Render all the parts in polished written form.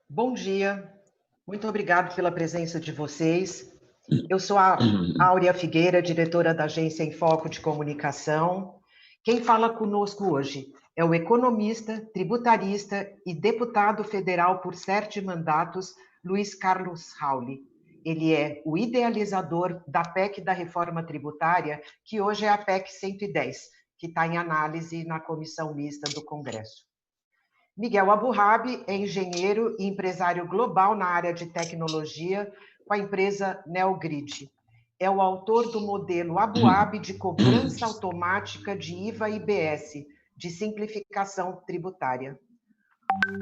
Bom dia, muito obrigado pela presença de vocês. Eu sou a Áurea Figueira, diretora da Agência em Foco de Comunicação. Quem fala conosco hoje é o economista, tributarista e deputado federal por 7 mandatos, Luiz Carlos Rauli. Ele é o idealizador da PEC da Reforma Tributária, que hoje é a PEC 110, que está em análise na Comissão Mista do Congresso. Miguel Aburrab é engenheiro e empresário global na área de tecnologia com a empresa Neogrid. É o autor do modelo Abuab de cobrança automática de IVA e IBS, de simplificação tributária.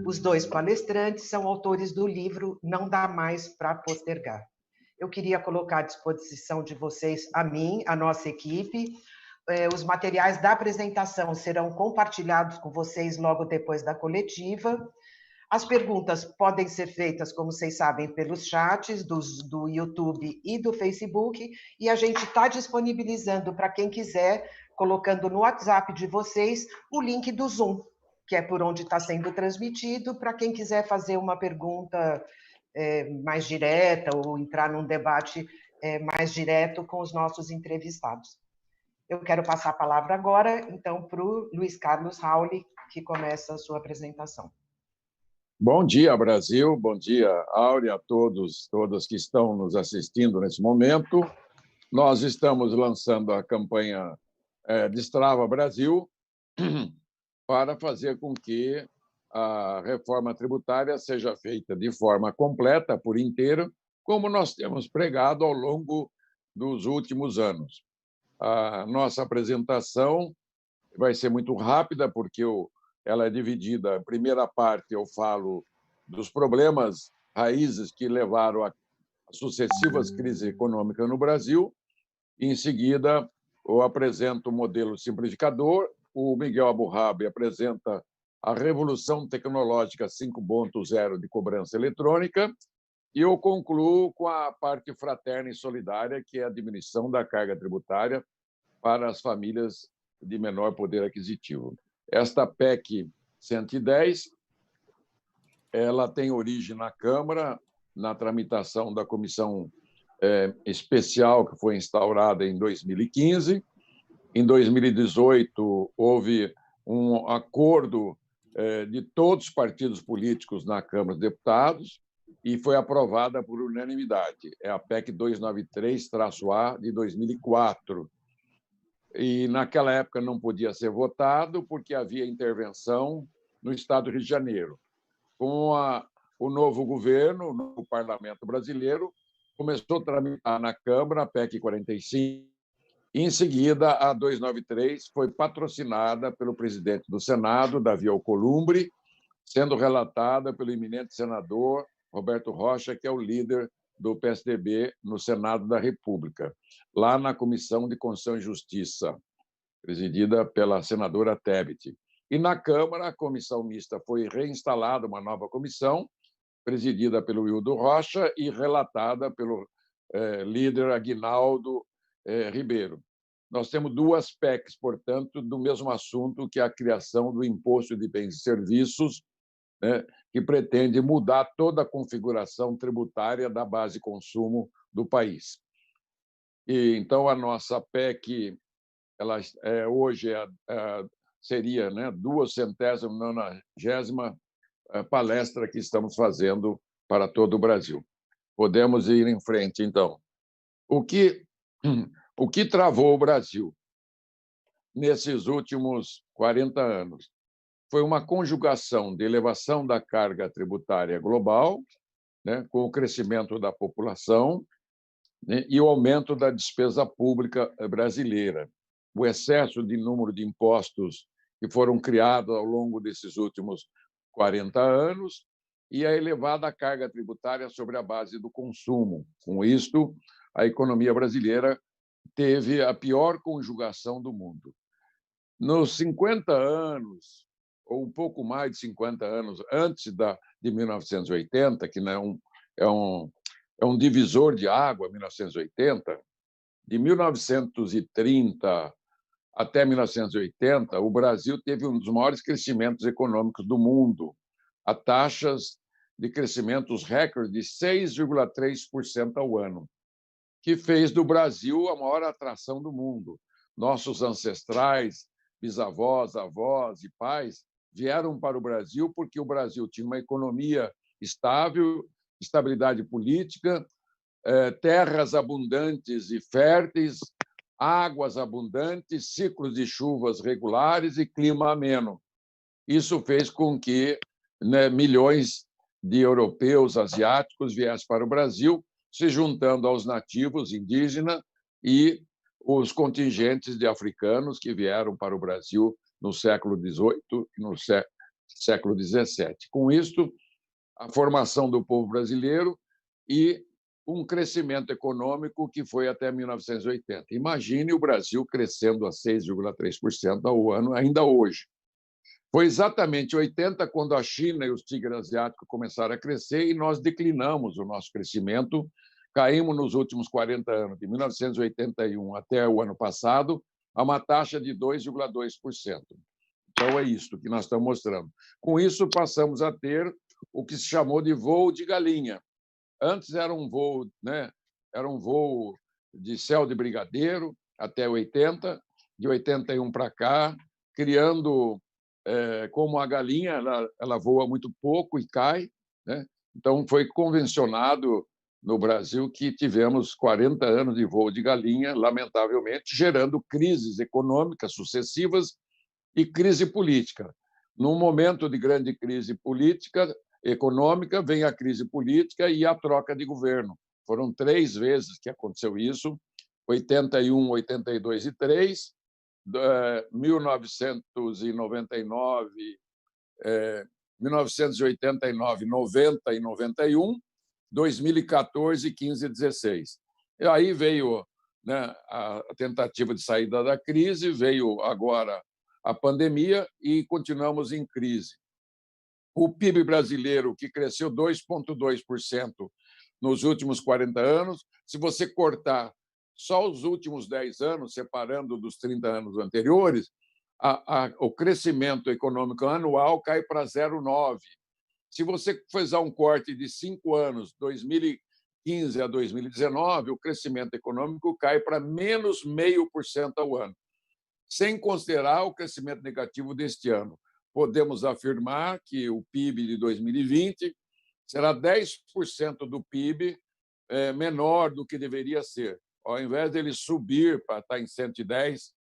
Os 2 palestrantes são autores do livro Não Dá Mais para Postergar. Eu queria colocar à disposição de vocês, a nossa equipe. Os materiais da apresentação serão compartilhados com vocês logo depois da coletiva. As perguntas podem ser feitas, como vocês sabem, pelos chats do YouTube e do Facebook, e a gente está disponibilizando para quem quiser, colocando no WhatsApp de vocês o link do Zoom, que é por onde está sendo transmitido, para quem quiser fazer uma pergunta mais direta ou entrar num debate mais direto com os nossos entrevistados. Eu quero passar a palavra agora, então, para o Luiz Carlos Rauli, que começa a sua apresentação. Bom dia, Brasil. Bom dia, Áurea, a todos, todas que estão nos assistindo nesse momento. Nós estamos lançando a campanha Destrava Brasil para fazer com que a reforma tributária seja feita de forma completa, por inteiro, como nós temos pregado ao longo dos últimos anos. A nossa apresentação vai ser muito rápida, porque ela é dividida. A primeira parte eu falo dos problemas raízes que levaram a sucessivas crises econômicas no Brasil. Em seguida, eu apresento o modelo simplificador. O Miguel Aburrab apresenta a revolução tecnológica 5.0 de cobrança eletrônica. E eu concluo com a parte fraterna e solidária, que é a diminuição da carga tributária para as famílias de menor poder aquisitivo. Esta PEC 110, ela tem origem na Câmara, na tramitação da comissão especial que foi instaurada em 2015. Em 2018, houve um acordo de todos os partidos políticos na Câmara dos Deputados e foi aprovada por unanimidade. É a PEC 293-A de 2004. E, naquela época, não podia ser votado porque havia intervenção no Estado do Rio de Janeiro. Com o novo governo, o novo parlamento brasileiro, começou a tramitar na Câmara a PEC 45. E, em seguida, a 293 foi patrocinada pelo presidente do Senado, Davi Alcolumbre, sendo relatada pelo eminente senador Roberto Rocha, que é o líder do PSDB no Senado da República, lá na Comissão de Constituição e Justiça, presidida pela senadora Tebet. E, na Câmara, a comissão mista foi reinstalada, uma nova comissão, presidida pelo Wildo Rocha e relatada pelo líder Aguinaldo Ribeiro. Nós temos 2 PECs, portanto, do mesmo assunto, que é a criação do Imposto de Bens e Serviços, né, que pretende mudar toda a configuração tributária da base de consumo do país. E, então, a nossa PEC ela, hoje seria, né, 290ª palestra que estamos fazendo para todo o Brasil. Podemos ir em frente, então. O que travou o Brasil nesses últimos 40 anos foi uma conjugação de elevação da carga tributária global, né, com o crescimento da população, né, e o aumento da despesa pública brasileira. O excesso de número de impostos que foram criados ao longo desses últimos 40 anos e a elevada carga tributária sobre a base do consumo. Com isto, a economia brasileira teve a pior conjugação do mundo. Nos 50 anos, ou um pouco mais de 50 anos antes de 1980, que não é um divisor de água, 1980, de 1930 até 1980, o Brasil teve um dos maiores crescimentos econômicos do mundo, a taxas de crescimentos recorde de 6,3% ao ano, que fez do Brasil a maior atração do mundo. Nossos ancestrais, bisavós, avós e pais vieram para o Brasil porque o Brasil tinha uma economia estável, estabilidade política, terras abundantes e férteis, águas abundantes, ciclos de chuvas regulares e clima ameno. Isso fez com que, né, milhões de europeus, asiáticos viessem para o Brasil, se juntando aos nativos indígenas e os contingentes de africanos que vieram para o Brasil no século XVIII e no século XVII. Com isto, a formação do povo brasileiro e um crescimento econômico que foi até 1980. Imagine o Brasil crescendo a 6,3% ao ano ainda hoje. Foi exatamente em 80 quando a China e os tigres asiáticos começaram a crescer e nós declinamos o nosso crescimento, caímos nos últimos 40 anos, de 1981 até o ano passado, a uma taxa de 2,2%. Então, é isso que nós estamos mostrando. Com isso, passamos a ter o que se chamou de voo de galinha. Antes era um voo, né? Era um voo de céu de brigadeiro até 80, de 81 para cá, criando como a galinha, ela voa muito pouco e cai, né? Então foi convencionado no Brasil que tivemos 40 anos de voo de galinha, lamentavelmente, gerando crises econômicas sucessivas e crise política. Num momento de grande crise política, econômica, vem a crise política e a troca de governo. Foram 3 vezes que aconteceu isso, 81, 82 e 3, 1999, 1989, 90 e 91, 2014, 15 e 16. E aí veio, né, a tentativa de saída da crise, veio agora a pandemia e continuamos em crise. O PIB brasileiro, que cresceu 2,2% nos últimos 40 anos, se você cortar só os últimos 10 anos, separando dos 30 anos anteriores, o crescimento econômico anual cai para 0,9%. Se você fizer um corte de 5 anos, 2015 a 2019, o crescimento econômico cai para menos 0,5% ao ano, sem considerar o crescimento negativo deste ano. Podemos afirmar que o PIB de 2020 será 10% do PIB menor do que deveria ser. Ao invés dele subir para estar em 110,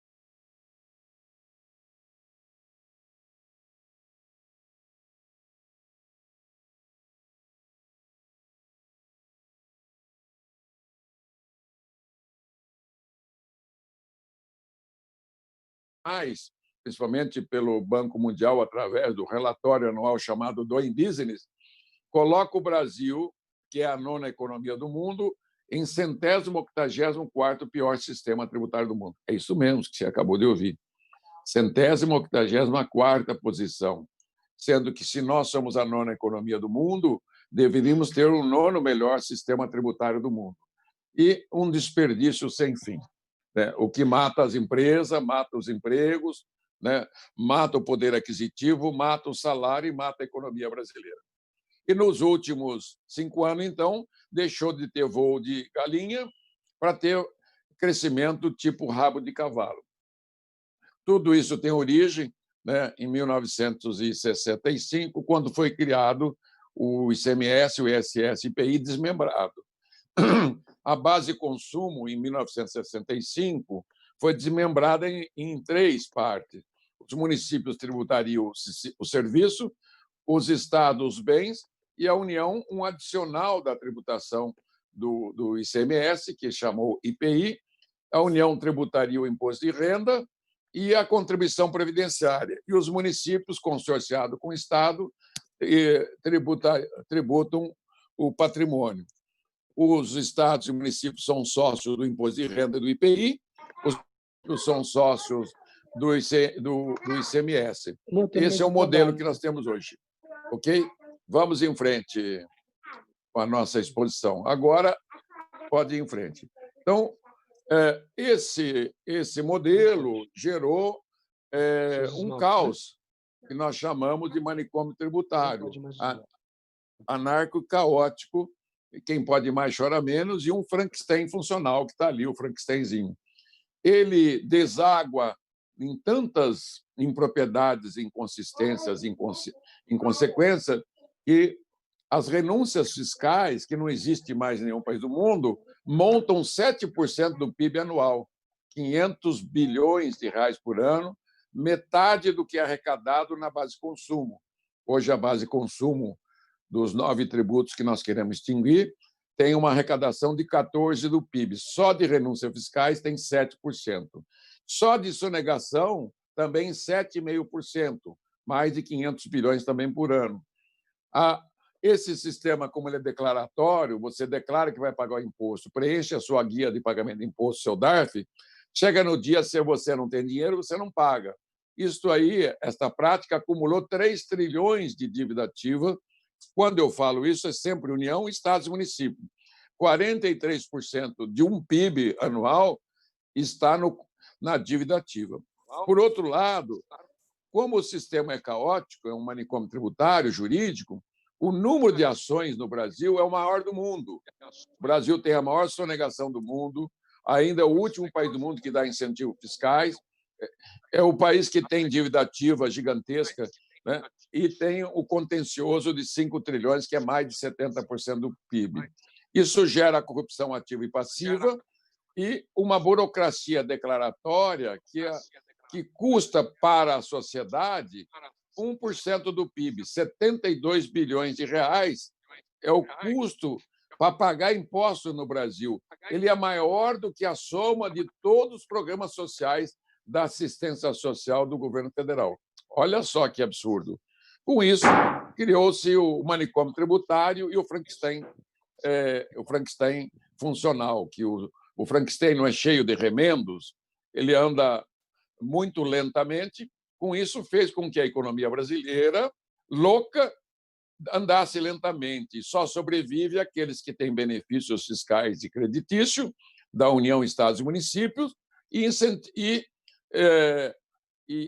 principalmente pelo Banco Mundial, através do relatório anual chamado Doing Business, coloca o Brasil, que é a 9ª economia do mundo, em 184º pior sistema tributário do mundo. É isso mesmo que você acabou de ouvir. 184ª posição. Sendo que, se nós somos a 9ª economia do mundo, deveríamos ter o 9º melhor sistema tributário do mundo. E um desperdício sem fim, né? O que mata as empresas, mata os empregos, né? Mata o poder aquisitivo, mata o salário e mata a economia brasileira. E nos últimos 5 anos, então, deixou de ter voo de galinha para ter crescimento tipo rabo de cavalo. Tudo isso tem origem, né, em 1965, quando foi criado o ICMS, o ISS, IPI desmembrado. A base consumo, em 1965, foi desmembrada em 3 partes. Os municípios tributariam o serviço, os estados os bens e a União um adicional da tributação do ICMS, que chamou IPI. A União tributaria o imposto de renda e a contribuição previdenciária. E os municípios, consorciados com o Estado, tributam o patrimônio. Os estados e municípios são sócios do imposto de renda e do IPI, os municípios são sócios do ICMS. Esse é o modelo que nós temos hoje. Ok? Vamos em frente com a nossa exposição. Agora, pode ir em frente. Então, Esse modelo gerou um caos que nós chamamos de manicômio tributário, anarco-caótico, quem pode mais chora menos, e um Frankenstein funcional, que está ali, o Frankensteinzinho. Ele deságua em tantas impropriedades, inconsistências, inconsequências, que as renúncias fiscais, que não existe mais em nenhum país do mundo, montam 7% do PIB anual, 500 bilhões de reais por ano, metade do que é arrecadado na base de consumo. Hoje, a base de consumo dos 9 tributos que nós queremos extinguir tem uma arrecadação de 14% do PIB. Só de renúncias fiscais tem 7%. Só de sonegação, também 7,5%, mais de 500 bilhões também por ano. Esse sistema, como ele é declaratório, você declara que vai pagar o imposto, preenche a sua guia de pagamento de imposto, seu DARF, chega no dia, se você não tem dinheiro, você não paga. Isto aí, esta prática acumulou 3 trilhões de dívida ativa. Quando eu falo isso, é sempre União, Estados e municípios. 43% de um PIB anual está na dívida ativa. Por outro lado, como o sistema é caótico, é um manicômio tributário, jurídico, o número de ações no Brasil é o maior do mundo. O Brasil tem a maior sonegação do mundo, ainda é o último país do mundo que dá incentivos fiscais, é o país que tem dívida ativa gigantesca, né? E tem o contencioso de 5 trilhões, que é mais de 70% do PIB. Isso gera corrupção ativa e passiva e uma burocracia declaratória que custa para a sociedade 1% do PIB, 72 bilhões de reais é o custo para pagar impostos no Brasil. Ele é maior do que a soma de todos os programas sociais da assistência social do governo federal. Olha só que absurdo. Com isso, criou-se o manicômio tributário e o Frankenstein funcional, que o Frankenstein não é cheio de remendos, ele anda muito lentamente. Com isso, fez com que a economia brasileira, louca, andasse lentamente. Só sobrevive aqueles que têm benefícios fiscais e creditício da União, Estados e municípios e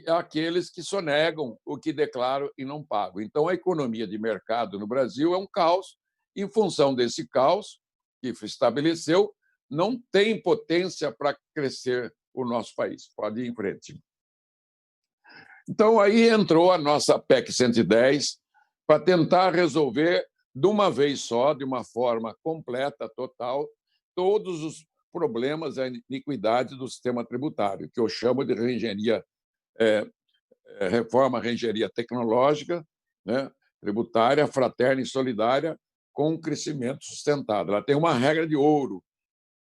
aqueles que sonegam o que declaram e não pagam. Então, a economia de mercado no Brasil é um caos. Em função desse caos que se estabeleceu, não tem potência para crescer o nosso país. Pode ir em frente. Então, aí entrou a nossa PEC 110 para tentar resolver de uma vez só, de uma forma completa, total, todos os problemas e iniquidades do sistema tributário, que eu chamo de reforma reengenharia tecnológica, né, tributária, fraterna e solidária, com crescimento sustentado. Ela tem uma regra de ouro,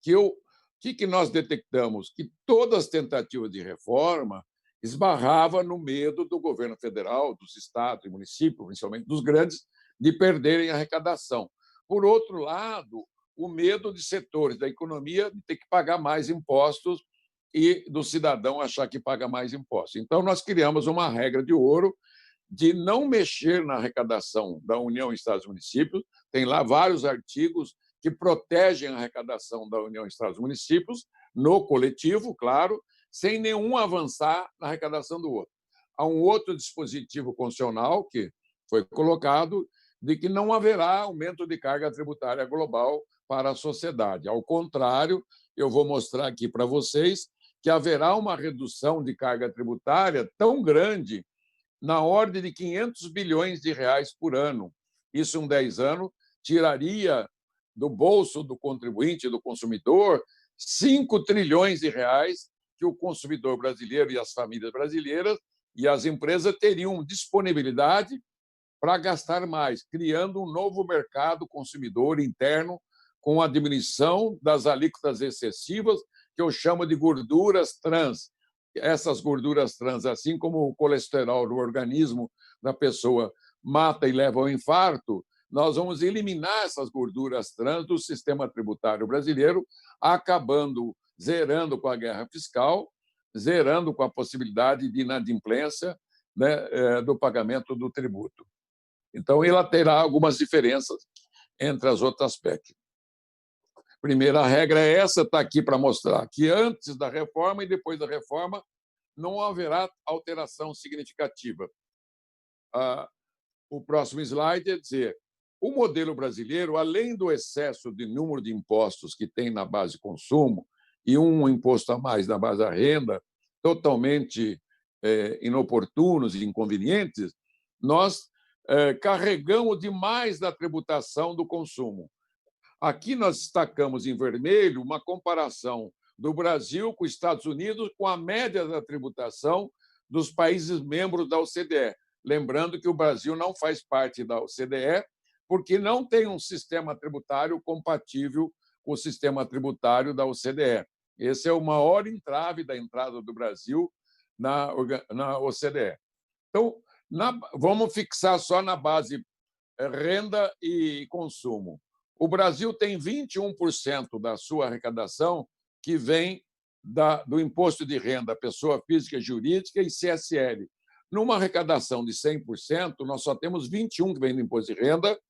que nós detectamos? Que todas as tentativas de reforma esbarrava no medo do governo federal, dos estados e municípios, principalmente dos grandes, de perderem a arrecadação. Por outro lado, o medo de setores da economia de ter que pagar mais impostos e do cidadão achar que paga mais impostos. Então, nós criamos uma regra de ouro de não mexer na arrecadação da União, Estados e municípios. Tem lá vários artigos que protegem a arrecadação da União, Estados e municípios, no coletivo, claro, sem nenhum avançar na arrecadação do outro. Há um outro dispositivo constitucional que foi colocado de que não haverá aumento de carga tributária global para a sociedade. Ao contrário, eu vou mostrar aqui para vocês que haverá uma redução de carga tributária tão grande, na ordem de 500 bilhões de reais por ano. Isso, em 10 anos, tiraria do bolso do contribuinte, do consumidor, 5 trilhões de reais que o consumidor brasileiro e as famílias brasileiras e as empresas teriam disponibilidade para gastar mais, criando um novo mercado consumidor interno com a diminuição das alíquotas excessivas, que eu chamo de gorduras trans. Essas gorduras trans, assim como o colesterol no organismo da pessoa mata e leva ao infarto, nós vamos eliminar essas gorduras trans do sistema tributário brasileiro, acabando, zerando com a guerra fiscal, zerando com a possibilidade de inadimplência, né, do pagamento do tributo. Então, ela terá algumas diferenças entre as outras PEC. primeira regra é essa, está aqui para mostrar que antes da reforma e depois da reforma não haverá alteração significativa. O próximo slide é dizer, o modelo brasileiro, além do excesso de número de impostos que tem na base de consumo e um imposto a mais na base da renda, totalmente inoportunos e inconvenientes, nós carregamos demais da tributação do consumo. Aqui nós destacamos em vermelho uma comparação do Brasil com os Estados Unidos com a média da tributação dos países membros da OCDE. Lembrando que o Brasil não faz parte da OCDE porque não tem um sistema tributário compatível com o sistema tributário da OCDE. Esse é o maior entrave da entrada do Brasil na OCDE. Então, vamos fixar só na base renda e consumo. O Brasil tem 21% da sua arrecadação que vem do imposto de renda, pessoa física e jurídica e CSL. Numa arrecadação de 100%, nós só temos 21% que vem do imposto de renda.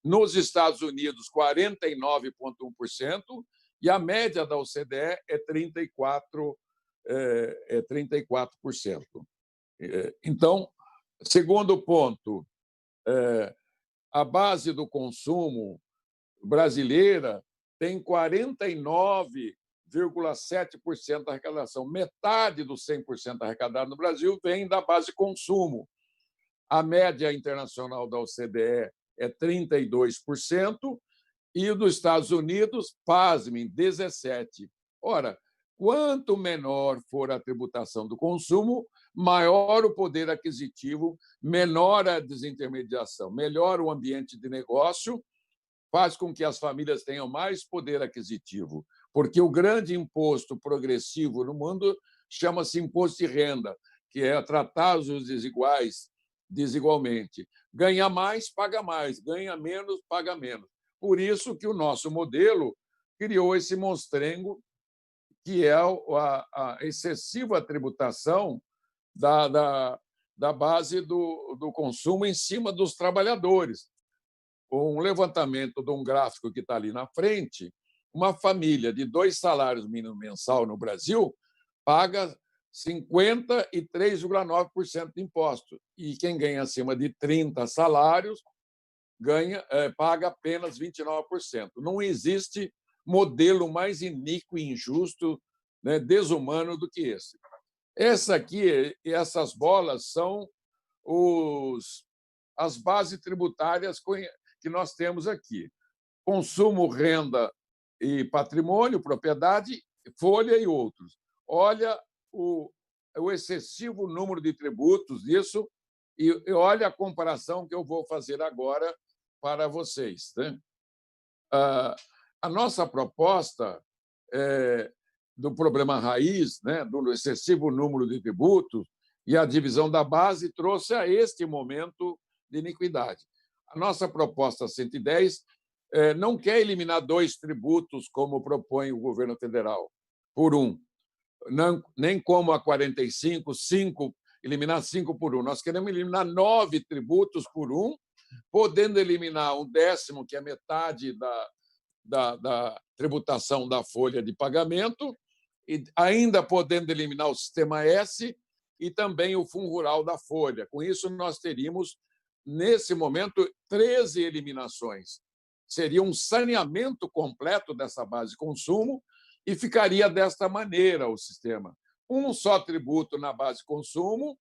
Nos Estados Unidos, 49,1%, e a média da OCDE é 34%. Então, segundo ponto, a base do consumo brasileira tem 49,7% da arrecadação. Metade dos 100% arrecadado no Brasil vem da base de consumo. A média internacional da OCDE é 32%, e dos Estados Unidos, pasmem, 17%. Ora, quanto menor for a tributação do consumo, maior o poder aquisitivo, menor a desintermediação, melhor o ambiente de negócio, faz com que as famílias tenham mais poder aquisitivo, porque o grande imposto progressivo no mundo chama-se imposto de renda, que é tratar os desiguais desigualmente. Ganha mais, paga mais, ganha menos, paga menos. Por isso que o nosso modelo criou esse monstrengo, que é a excessiva tributação da base do consumo em cima dos trabalhadores. Um levantamento de um gráfico que está ali na frente, uma família de 2 salários mínimos mensal no Brasil paga 53,9% de imposto. E quem ganha acima de 30 salários paga apenas 29%. Não existe modelo mais iníquo e injusto, né, desumano do que esse. Essas bolas são as bases tributárias que nós temos aqui. Consumo, renda e patrimônio, propriedade, folha e outros. Olha o excessivo número de tributos disso e olha a comparação que eu vou fazer agora para vocês. Né? A nossa proposta do problema raiz, né, do excessivo número de tributos e a divisão da base trouxe a este momento de iniquidade. A nossa proposta 110 não quer eliminar 2 tributos, como propõe o governo federal, por um. Não, nem como a 45, eliminar 5 por 1. Nós queremos eliminar 9 tributos por um, podendo eliminar um 10º, que é metade da tributação da folha de pagamento, e ainda podendo eliminar o sistema S e também o Fundo Rural da folha. Com isso, nós teríamos, nesse momento, 13 eliminações. Seria um saneamento completo dessa base de consumo e ficaria desta maneira o sistema. Um só tributo na base de consumo,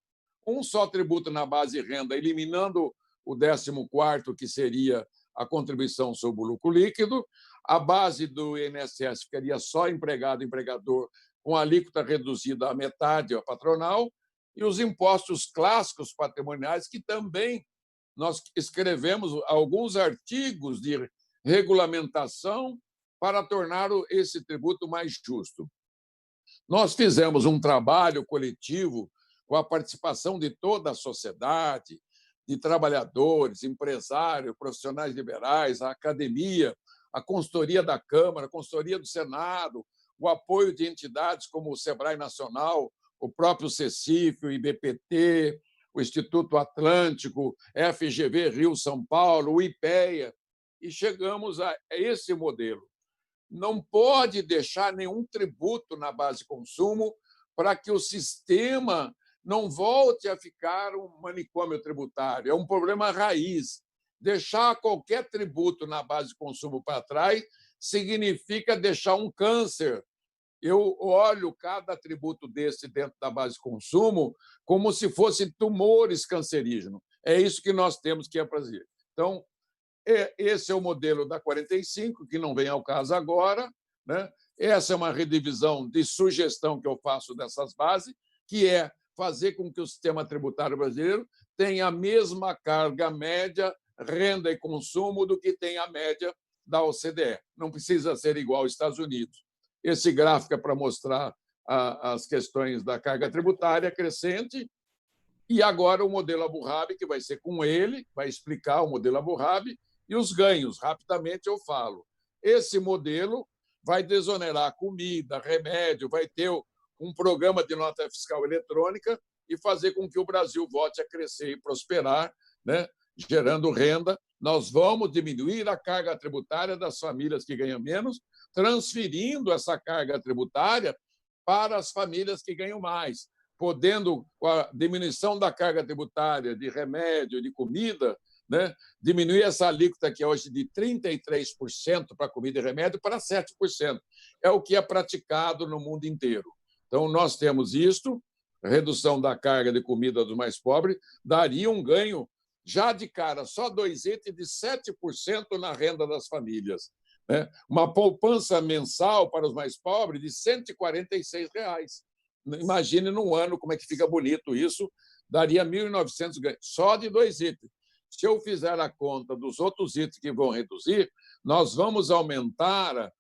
um só tributo na base de renda, eliminando o 14º, que seria a contribuição sobre o lucro líquido. A base do INSS ficaria só empregado e empregador, com a alíquota reduzida à metade a patronal, e os impostos clássicos patrimoniais, que também nós escrevemos alguns artigos de regulamentação para tornar esse tributo mais justo. Nós fizemos um trabalho coletivo com a participação de toda a sociedade, de trabalhadores, empresários, profissionais liberais, a academia, a consultoria da Câmara, a consultoria do Senado, o apoio de entidades como o Sebrae Nacional, o próprio CECIF, o IBPT, o Instituto Atlântico, FGV Rio São Paulo, o IPEA, e chegamos a esse modelo. não pode deixar nenhum tributo na base de consumo para que o sistema não volte a ficar um manicômio tributário. É um problema raiz. Deixar qualquer tributo na base de consumo para trás significa deixar um câncer. Eu olho cada tributo desse dentro da base de consumo como se fossem tumores cancerígenos. É isso que nós temos que fazer. Então, esse é o modelo da 45, que não vem ao caso agora, né? Essa é uma redivisão de sugestão que eu faço dessas bases, que é fazer com que o sistema tributário brasileiro tenha a mesma carga média, renda e consumo do que tem a média da OCDE. Não precisa ser igual aos Estados Unidos. Esse gráfico é para mostrar as questões da carga tributária crescente, e agora o modelo Abu Dhabi, que vai ser com ele, vai explicar o modelo Abu Dhabi e os ganhos. Rapidamente eu falo. Esse modelo vai desonerar comida, remédio, vai ter um programa de nota fiscal eletrônica e fazer com que o Brasil volte a crescer e prosperar, né? Gerando renda. Nós vamos diminuir a carga tributária das famílias que ganham menos, transferindo essa carga tributária para as famílias que ganham mais, podendo, com a diminuição da carga tributária de remédio, de comida, né, diminuir essa alíquota que é hoje de 33% para comida e remédio para 7%. É o que é praticado no mundo inteiro. Então, nós temos isto, redução da carga de comida dos mais pobres, daria um ganho, já de cara, só 2 itens de 7% na renda das famílias. Né? Uma poupança mensal para os mais pobres de R$ 146. Imagine num ano como é que fica bonito isso, daria 1.900 ganhos, só de 2 itens. Se eu fizer a conta dos outros itens que vão reduzir, nós vamos aumentar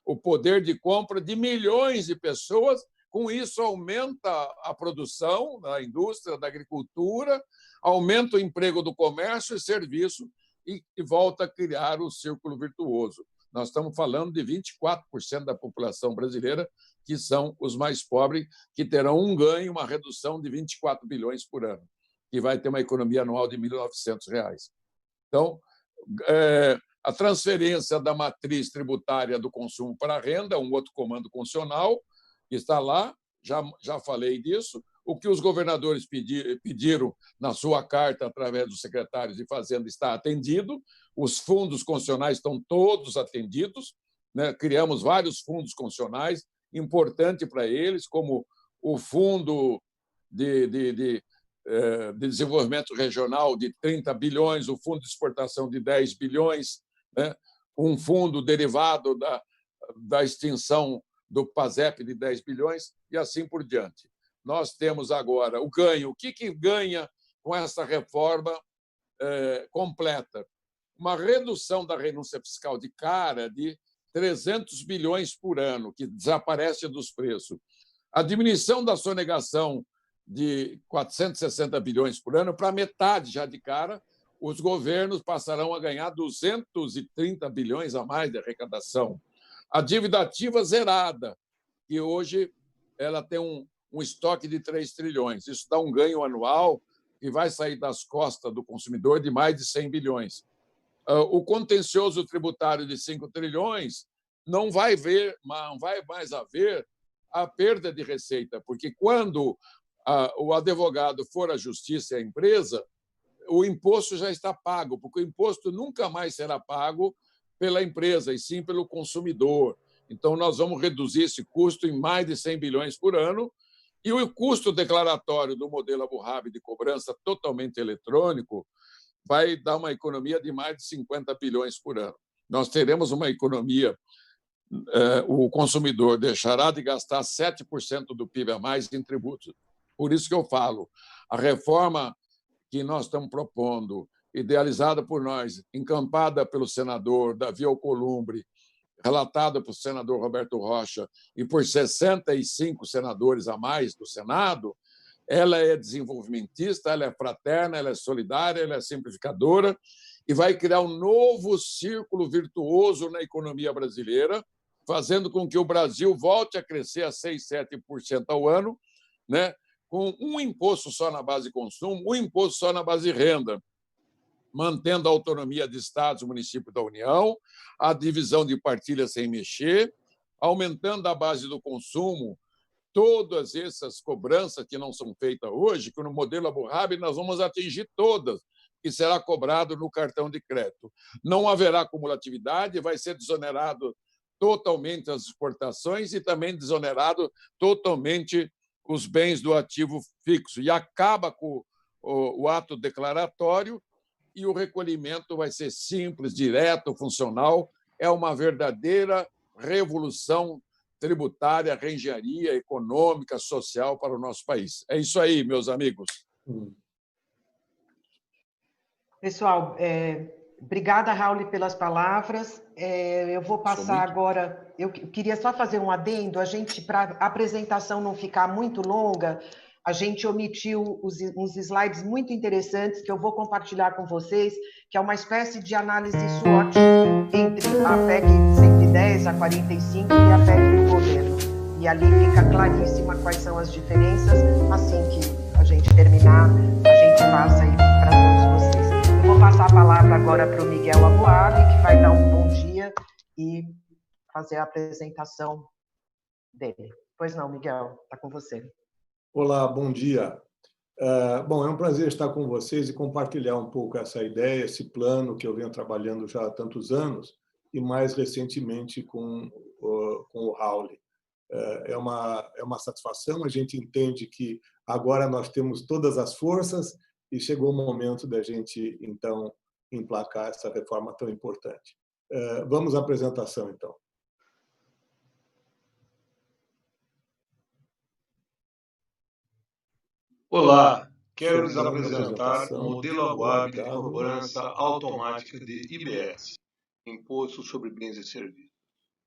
o poder de compra de milhões de pessoas. Com isso, aumenta a produção da indústria, da agricultura, aumenta o emprego do comércio e serviço e volta a criar o círculo virtuoso. Nós estamos falando de 24% da população brasileira, que são os mais pobres, que terão um ganho, uma redução de 24 bilhões por ano, que vai ter uma economia anual de R$ 1.900. Então, a transferência da matriz tributária do consumo para a renda, um outro comando constitucional, que está lá, já falei disso. O que os governadores pediram na sua carta, através dos secretários de Fazenda, está atendido. Os fundos constitucionais estão todos atendidos. Né? Criamos vários fundos constitucionais, importante para eles, como o Fundo de Desenvolvimento Regional de 30 bilhões, o Fundo de Exportação de 10 bilhões, né? Um fundo derivado da extinção do PASEP de 10 bilhões e assim por diante. Nós temos agora o ganho. O que ganha com essa reforma completa? Uma redução da renúncia fiscal de cara de 300 bilhões por ano, que desaparece dos preços. A diminuição da sonegação de 460 bilhões por ano para metade já de cara, os governos passarão a ganhar 230 bilhões a mais de arrecadação. A dívida ativa zerada, que hoje ela tem um estoque de 3 trilhões. Isso dá um ganho anual que vai sair das costas do consumidor de mais de 100 bilhões. O contencioso tributário de 5 trilhões não vai mais haver a perda de receita, porque quando o advogado for à justiça e à empresa, o imposto já está pago, porque o imposto nunca mais será pago pela empresa, e sim pelo consumidor. Então, nós vamos reduzir esse custo em mais de 100 bilhões por ano, e o custo declaratório do modelo Abu Dhabi de cobrança totalmente eletrônico vai dar uma economia de mais de 50 bilhões por ano. Nós teremos uma economia, o consumidor deixará de gastar 7% do PIB a mais em tributos. Por isso que eu falo, a reforma que nós estamos propondo, idealizada por nós, encampada pelo senador Davi Alcolumbre, relatada pelo senador Roberto Rocha e por 65 senadores a mais do Senado, ela é desenvolvimentista, ela é fraterna, ela é solidária, ela é simplificadora e vai criar um novo círculo virtuoso na economia brasileira, fazendo com que o Brasil volte a crescer a 6, 7% ao ano, né? Com um imposto só na base de consumo, um imposto só na base de renda. mantendo a autonomia de estados, municípios da União, a divisão de partilha sem mexer, aumentando a base do consumo, todas essas cobranças que não são feitas hoje, que no modelo Abu Dhabi nós vamos atingir todas, que será cobrado no cartão de crédito. Não haverá cumulatividade, vai ser desonerado totalmente as exportações e também desonerado totalmente os bens do ativo fixo. E acaba com o ato declaratório e o recolhimento vai ser simples, direto, funcional. É uma verdadeira revolução tributária, reengenharia econômica, social para o nosso país. É isso aí, meus amigos. Pessoal, obrigada, Raul, pelas palavras. Eu vou passar agora... Eu queria só fazer um adendo. Para a apresentação não ficar muito longa, a gente omitiu uns slides muito interessantes que eu vou compartilhar com vocês, que é uma espécie de análise SWOT entre a PEC 110, a 45 e a PEC do governo. E ali fica claríssima quais são as diferenças. Assim que a gente terminar, a gente passa aí para todos vocês. Eu vou passar a palavra agora para o Miguel Aboab, que vai dar um bom dia e fazer a apresentação dele. Pois não, Miguel, está com você. Olá, bom dia. Bom, é um prazer estar com vocês e compartilhar um pouco essa ideia, esse plano que eu venho trabalhando já há tantos anos e mais recentemente com o Raul. É uma satisfação, a gente entende que agora nós temos todas as forças e chegou o momento da gente, então, emplacar essa reforma tão importante. Vamos à apresentação, então. Olá, quero lhes apresentar o modelo Aboab de cobrança automática de IBS, Imposto sobre Bens e Serviços.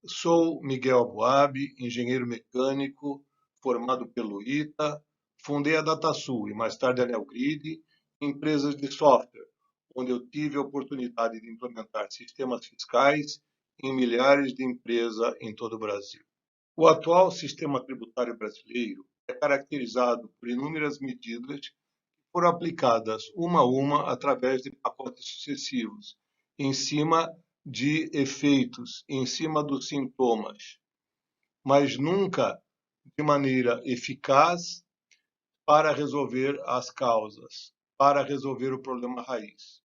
Sou Miguel Aboab, engenheiro mecânico, formado pelo ITA, fundei a DataSul e mais tarde a NeoGrid, empresas de software, onde eu tive a oportunidade de implementar sistemas fiscais em milhares de empresas em todo o Brasil. O atual sistema tributário brasileiro é caracterizado por inúmeras medidas que foram aplicadas uma a uma através de pacotes sucessivos, em cima de efeitos, em cima dos sintomas, mas nunca de maneira eficaz para resolver as causas, para resolver o problema raiz.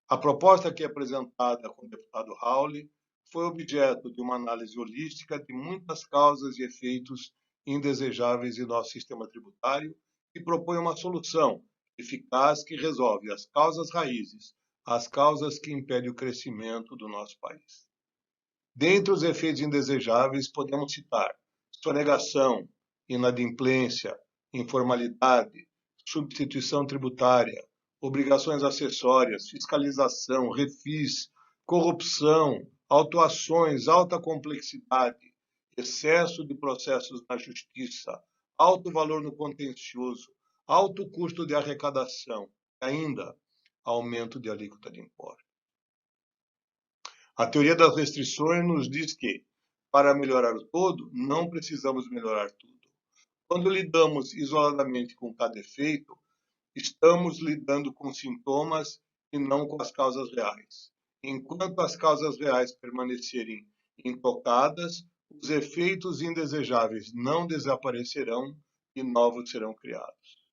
A proposta aqui apresentada com o deputado Raul foi objeto de uma análise holística de muitas causas e efeitos indesejáveis em nosso sistema tributário e propõe uma solução eficaz que resolve as causas raízes, as causas que impedem o crescimento do nosso país. Dentre os efeitos indesejáveis, podemos citar sonegação, inadimplência, informalidade, substituição tributária, obrigações acessórias, fiscalização, refis, corrupção, autuações, alta complexidade, excesso de processos na justiça, alto valor no contencioso, alto custo de arrecadação, e ainda aumento de alíquota de imposto. A teoria das restrições nos diz que, para melhorar o todo, não precisamos melhorar tudo. Quando lidamos isoladamente com cada efeito, estamos lidando com sintomas e não com as causas reais. Enquanto as causas reais permanecerem intocadas, os efeitos indesejáveis não desaparecerão e novos serão criados.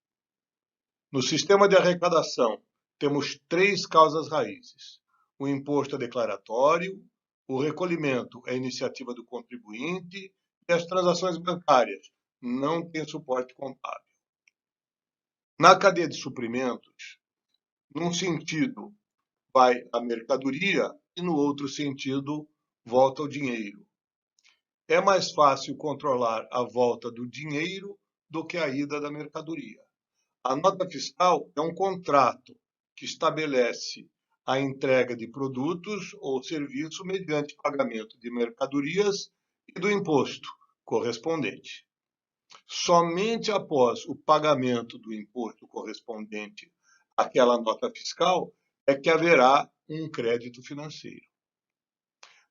No sistema de arrecadação, temos 3 causas raízes: o imposto declaratório, o recolhimento é iniciativa do contribuinte e as transações bancárias não têm suporte contábil. Na cadeia de suprimentos, num sentido vai a mercadoria e no outro sentido volta o dinheiro. É mais fácil controlar a volta do dinheiro do que a ida da mercadoria. A nota fiscal é um contrato que estabelece a entrega de produtos ou serviços mediante pagamento de mercadorias e do imposto correspondente. Somente após o pagamento do imposto correspondente àquela nota fiscal é que haverá um crédito financeiro.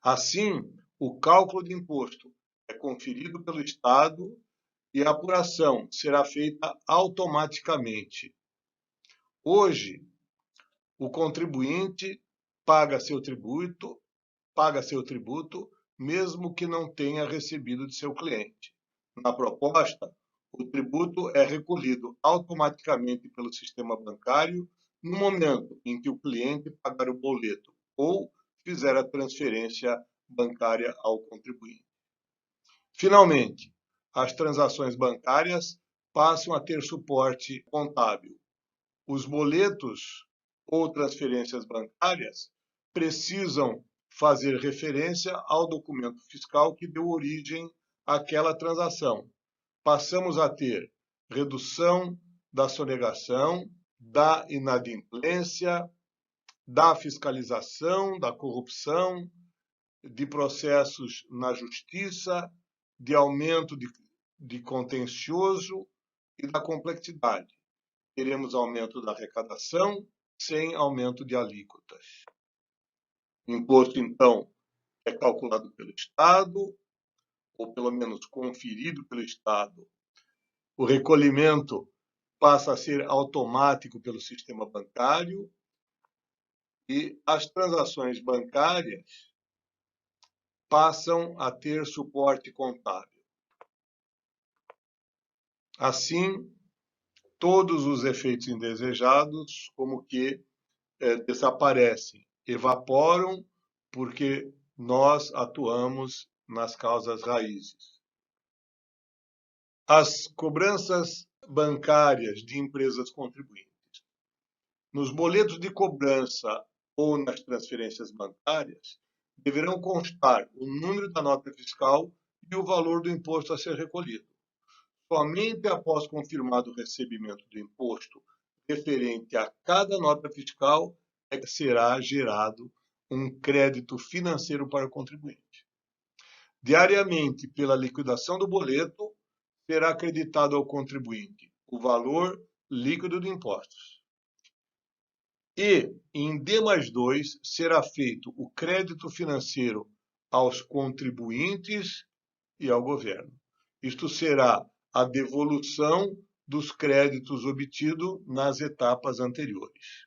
Assim, o cálculo de imposto é conferido pelo Estado e a apuração será feita automaticamente. Hoje, o contribuinte paga seu tributo, mesmo que não tenha recebido de seu cliente. Na proposta, o tributo é recolhido automaticamente pelo sistema bancário no momento em que o cliente pagar o boleto ou fizer a transferência bancária ao contribuinte. Finalmente, as transações bancárias passam a ter suporte contábil. Os boletos ou transferências bancárias precisam fazer referência ao documento fiscal que deu origem àquela transação. Passamos a ter redução da sonegação, da inadimplência, da fiscalização, da corrupção, de processos na justiça, de aumento de contencioso e da complexidade. Teremos aumento da arrecadação sem aumento de alíquotas. O imposto, então, é calculado pelo Estado, ou pelo menos conferido pelo Estado. O recolhimento passa a ser automático pelo sistema bancário e as transações bancárias passam a ter suporte contábil. Assim, todos os efeitos indesejados como que desaparecem, evaporam, porque nós atuamos nas causas raízes. As cobranças bancárias de empresas contribuintes. Nos boletos de cobrança ou nas transferências bancárias, deverão constar o número da nota fiscal e o valor do imposto a ser recolhido. Somente após confirmado o recebimento do imposto referente a cada nota fiscal é que será gerado um crédito financeiro para o contribuinte. Diariamente, pela liquidação do boleto, será acreditado ao contribuinte o valor líquido de impostos. E, em D+2, será feito o crédito financeiro aos contribuintes e ao governo. Isto será a devolução dos créditos obtidos nas etapas anteriores.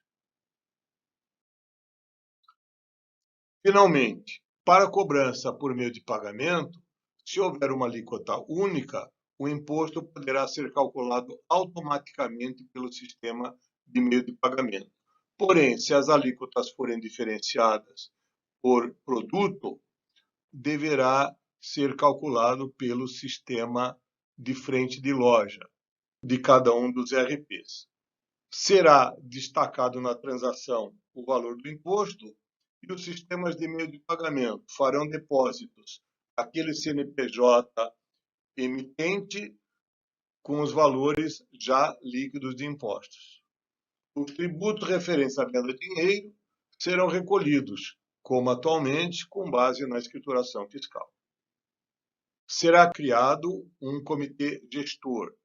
Finalmente, para cobrança por meio de pagamento, se houver uma alíquota única, o imposto poderá ser calculado automaticamente pelo sistema de meio de pagamento. Porém, se as alíquotas forem diferenciadas por produto, deverá ser calculado pelo sistema de frente de loja de cada um dos RPs. Será destacado na transação o valor do imposto e os sistemas de meio de pagamento farão depósitos àquele CNPJ emitente com os valores já líquidos de impostos. Os tributos referentes à venda de dinheiro serão recolhidos, como atualmente, com base na escrituração fiscal. Será criado um comitê gestor.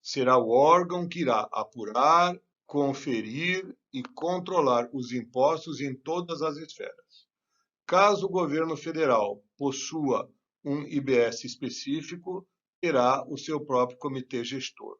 Será o órgão que irá apurar, conferir e controlar os impostos em todas as esferas. Caso o governo federal possua um IBS específico, terá o seu próprio comitê gestor.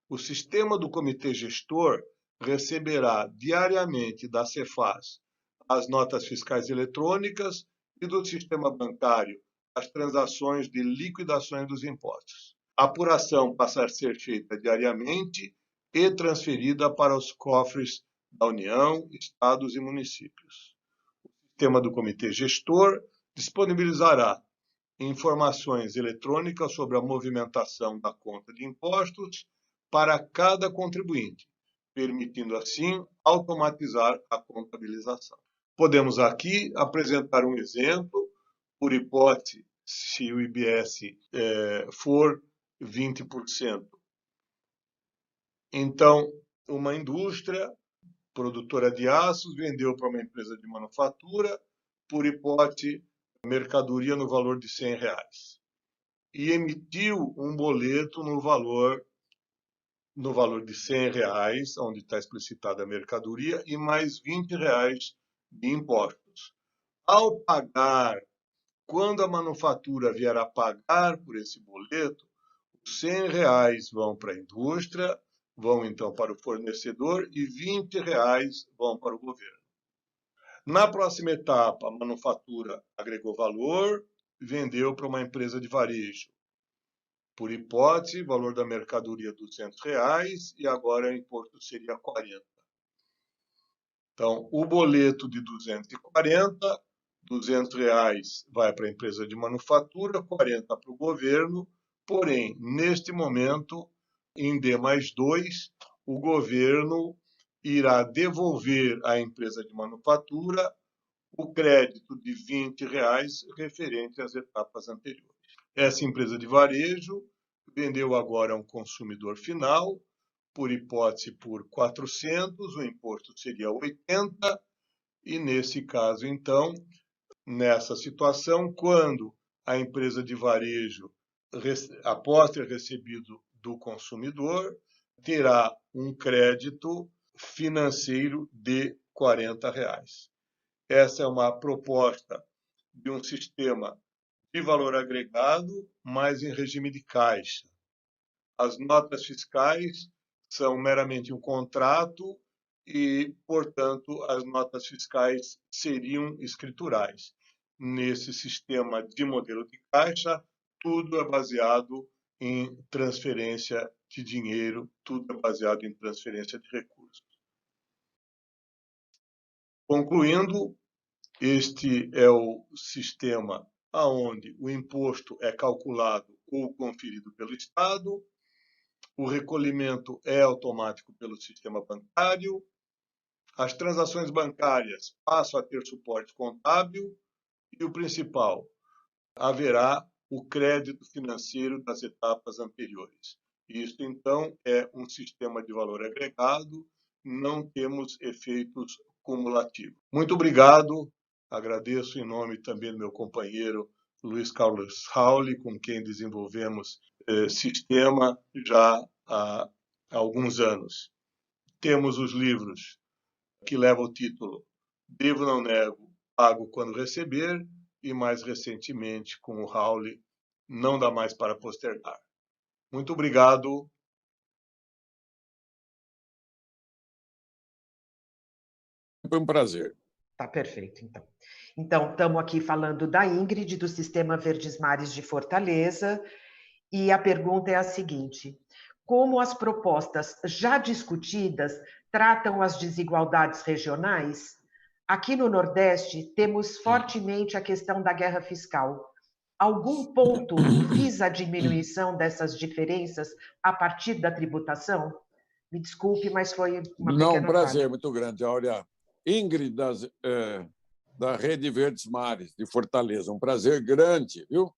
O sistema do comitê gestor receberá diariamente da Cefaz as notas fiscais eletrônicas e do sistema bancário as transações de liquidações dos impostos. A apuração passa a ser feita diariamente e transferida para os cofres da União, estados e municípios. O sistema do comitê gestor disponibilizará informações eletrônicas sobre a movimentação da conta de impostos para cada contribuinte, permitindo assim automatizar a contabilização. Podemos aqui apresentar um exemplo, por hipótese, se o IBS for 20%. Então, uma indústria produtora de aços vendeu para uma empresa de manufatura, por hipótese, mercadoria no valor de R$100 e emitiu um boleto no valor de R$100, onde está explicitada a mercadoria, e mais R$20 de impostos. Ao pagar, quando a manufatura vier a pagar por esse boleto, os R$100 vão para a indústria, vão, então, para o fornecedor e R$ 20 vão para o governo. Na próxima etapa, a manufatura agregou valor, vendeu para uma empresa de varejo. Por hipótese, o valor da mercadoria R$ 200 e agora o imposto seria 40. Então, o boleto de 240, R$ 200 vai para a empresa de manufatura, 40 para o governo, porém, neste momento, em D+2, o governo irá devolver à empresa de manufatura o crédito de R$ 20 referente às etapas anteriores. Essa empresa de varejo vendeu agora a um consumidor final, por hipótese, por 400, o imposto seria 80, e nesse caso, então, nessa situação, quando a empresa de varejo, após ter recebido do consumidor, terá um crédito financeiro de R$ 40. Essa é uma proposta de um sistema de valor agregado, mas em regime de caixa. As notas fiscais são meramente um contrato e, portanto, as notas fiscais seriam escriturais. Nesse sistema de modelo de caixa, tudo é baseado em transferência de dinheiro, tudo é baseado em transferência de recursos. Concluindo, este é o sistema onde o imposto é calculado ou conferido pelo Estado, o recolhimento é automático pelo sistema bancário, as transações bancárias passam a ter suporte contábil e o principal, haverá o crédito financeiro das etapas anteriores. Isso, então, é um sistema de valor agregado, não temos efeitos cumulativos. Muito obrigado, agradeço em nome também do meu companheiro Luiz Carlos Rauli, com quem desenvolvemos sistema já há alguns anos. Temos os livros que levam o título Devo Não Nego, Pago Quando Receber, e mais recentemente, com o Rauli, Não Dá Mais para Postergar. Muito obrigado. Foi um prazer. Tá perfeito, então. Então, estamos aqui falando da Ingrid, do Sistema Verdes Mares de Fortaleza, e a pergunta é a seguinte: como as propostas já discutidas tratam as desigualdades regionais? Aqui no Nordeste, temos fortemente a questão da guerra fiscal. Algum ponto visa a diminuição dessas diferenças a partir da tributação? Me desculpe, mas foi uma Não, pequena um prazer falha. muito grande, Áurea. Ingrid, da Rede Verdes Mares, de Fortaleza. Um prazer grande, viu?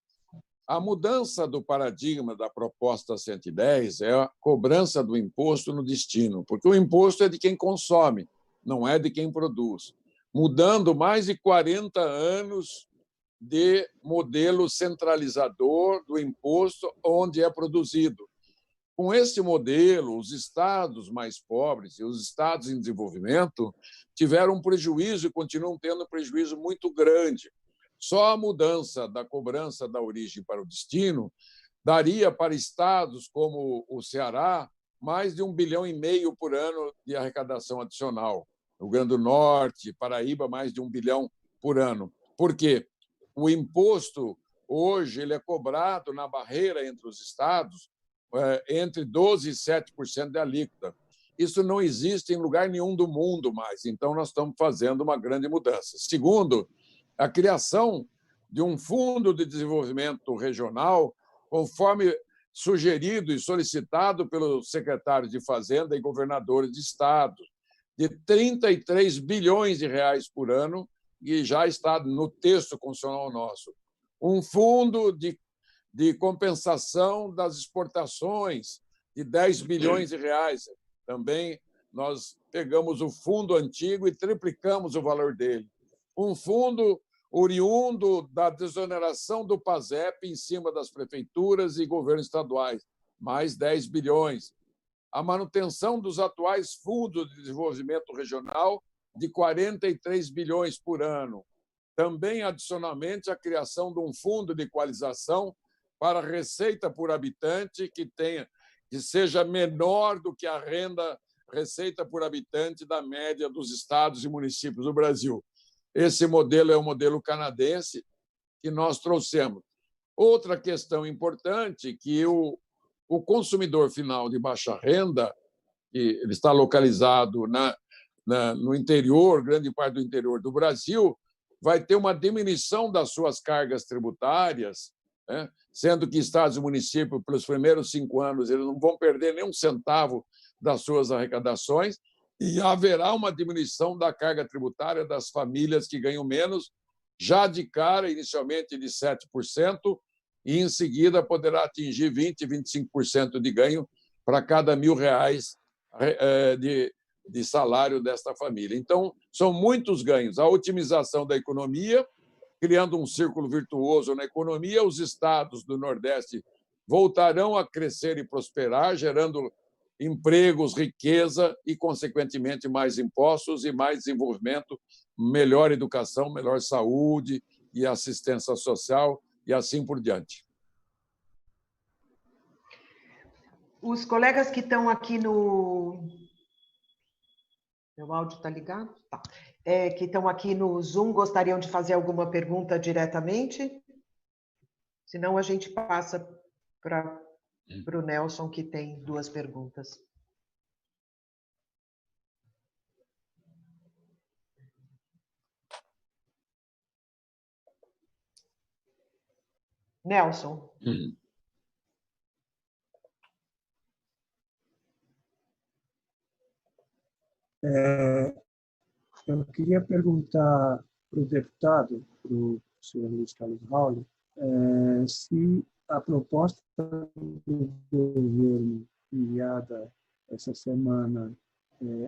A mudança do paradigma da proposta 110 é a cobrança do imposto no destino, porque o imposto é de quem consome, não é de quem produz. Mudando mais de 40 anos de modelo centralizador do imposto onde é produzido. Com esse modelo, os estados mais pobres e os estados em desenvolvimento tiveram um prejuízo e continuam tendo um prejuízo muito grande. Só a mudança da cobrança da origem para o destino daria para estados como o Ceará mais de 1,5 bilhão por ano de arrecadação adicional. Rio Grande do Norte, Paraíba, mais de 1 bilhão por ano. Por quê? O imposto, hoje, ele é cobrado na barreira entre os estados entre 12% e 7% de alíquota. Isso não existe em lugar nenhum do mundo mais. Então, nós estamos fazendo uma grande mudança. Segundo, a criação de um fundo de desenvolvimento regional, conforme sugerido e solicitado pelo secretário de Fazenda e governadores de estado, de 33 bilhões de reais por ano, e já está no texto constitucional nosso. Um fundo de compensação das exportações de 10 bilhões de reais. Também nós pegamos o fundo antigo e triplicamos o valor dele. Um fundo oriundo da desoneração do PASEP em cima das prefeituras e governos estaduais, mais 10 bilhões. A manutenção dos atuais fundos de desenvolvimento regional de 43 bilhões por ano. Também, adicionalmente, a criação de um fundo de equalização para receita por habitante que que seja menor do que a receita por habitante da média dos estados e municípios do Brasil. Esse modelo é o modelo canadense que nós trouxemos. Outra questão importante que o consumidor final de baixa renda, que ele está localizado no interior, grande parte do interior do Brasil, vai ter uma diminuição das suas cargas tributárias, né? Sendo que estados e municípios, pelos primeiros 5 anos, eles não vão perder nem um centavo das suas arrecadações, e haverá uma diminuição da carga tributária das famílias que ganham menos, já de cara, inicialmente de 7%, e em seguida poderá atingir 20%, 25% de ganho para cada R$ 1.000 de salário desta família. Então, são muitos ganhos. A otimização da economia, criando um círculo virtuoso na economia, os estados do Nordeste voltarão a crescer e prosperar, gerando empregos, riqueza e, consequentemente, mais impostos e mais desenvolvimento, melhor educação, melhor saúde e assistência social e assim por diante. Os colegas que estão aqui no... Meu áudio está ligado? Tá. Que estão aqui no Zoom, gostariam de fazer alguma pergunta diretamente? Senão, a gente passa para o Nelson, que tem 2 perguntas. Nelson. Eu queria perguntar para o deputado, para o senhor Luiz Carlos Rauli, se a proposta do governo enviada essa semana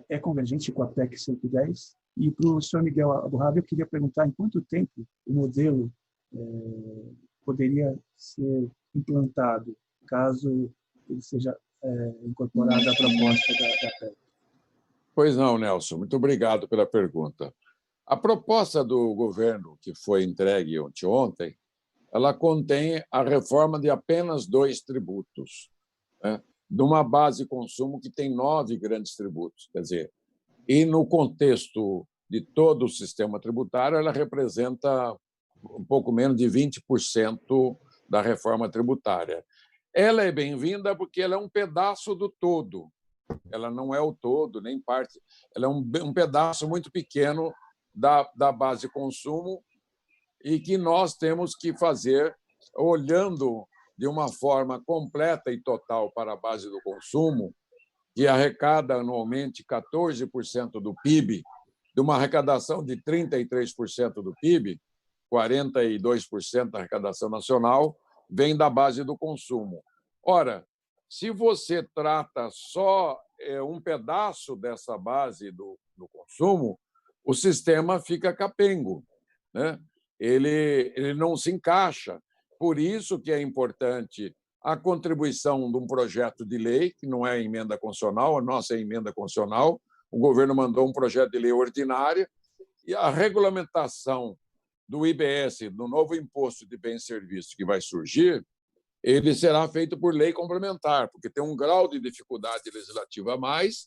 é convergente com a PEC 110. E para o senhor Miguel Abuhab, eu queria perguntar em quanto tempo o modelo poderia ser implantado, caso ele seja incorporado à proposta da PEC. Pois não, Nelson, muito obrigado pela pergunta. A proposta do governo, que foi entregue ontem, ela contém a reforma de apenas 2 tributos, né? De uma base de consumo que tem 9 grandes tributos. Quer dizer, e no contexto de todo o sistema tributário, ela representa um pouco menos de 20% da reforma tributária. Ela é bem-vinda porque ela é um pedaço do todo. Ela não é o todo, nem parte. Ela é um pedaço muito pequeno da base de consumo e que nós temos que fazer olhando de uma forma completa e total para a base do consumo, que arrecada anualmente 14% do PIB, de uma arrecadação de 33% do PIB, 42% da arrecadação nacional, vem da base do consumo. Ora, se você trata só um pedaço dessa base do consumo, o sistema fica capengo, né? Ele não se encaixa. Por isso que é importante a contribuição de um projeto de lei, que não é emenda constitucional, a nossa é emenda constitucional, o governo mandou um projeto de lei ordinária, e a regulamentação do IBS, do novo imposto de bens e serviços que vai surgir, ele será feito por lei complementar, porque tem um grau de dificuldade legislativa a mais,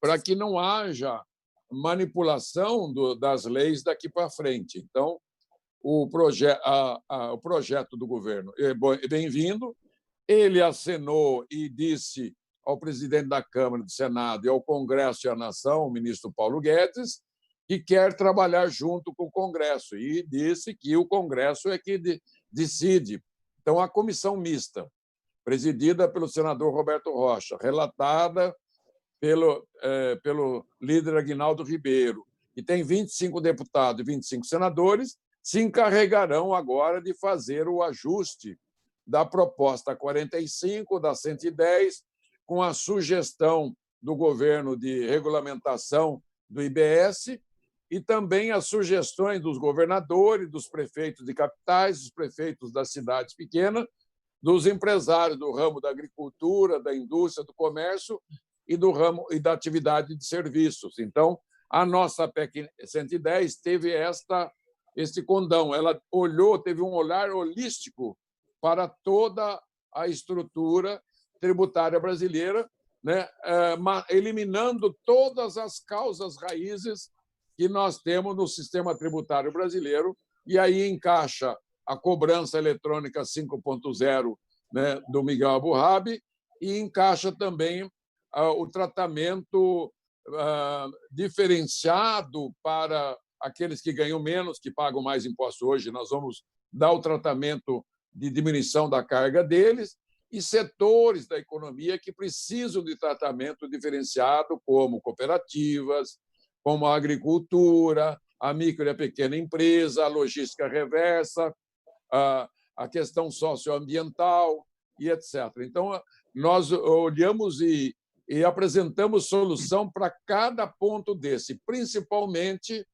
para que não haja manipulação das leis daqui para frente. Então, o projeto do governo é bem-vindo. Ele acenou e disse ao presidente da Câmara e do Senado e ao Congresso e à Nação, o ministro Paulo Guedes, que quer trabalhar junto com o Congresso, e disse que o Congresso é que decide. Então, a comissão mista, presidida pelo senador Roberto Rocha, relatada pelo líder Aguinaldo Ribeiro, que tem 25 deputados e 25 senadores, se encarregarão agora de fazer o ajuste da proposta 45, da 110, com a sugestão do governo de regulamentação do IBS e também as sugestões dos governadores, dos prefeitos de capitais, dos prefeitos das cidades pequenas, dos empresários do ramo da agricultura, da indústria, do comércio e do ramo e da atividade de serviços. Então, a nossa PEC 110 teve este condão. Ela olhou, teve um olhar holístico para toda a estrutura tributária brasileira, né, eliminando todas as causas raízes que nós temos no sistema tributário brasileiro, e aí encaixa a cobrança eletrônica 5.0, né, do Miguel Abuhab, e encaixa também o tratamento diferenciado para aqueles que ganham menos, que pagam mais impostos hoje. Nós vamos dar o tratamento de diminuição da carga deles, e setores da economia que precisam de tratamento diferenciado, como cooperativas, como a agricultura, a micro e a pequena empresa, a logística reversa, a questão socioambiental e etc. Então, nós olhamos e apresentamos solução para cada ponto desse, principalmente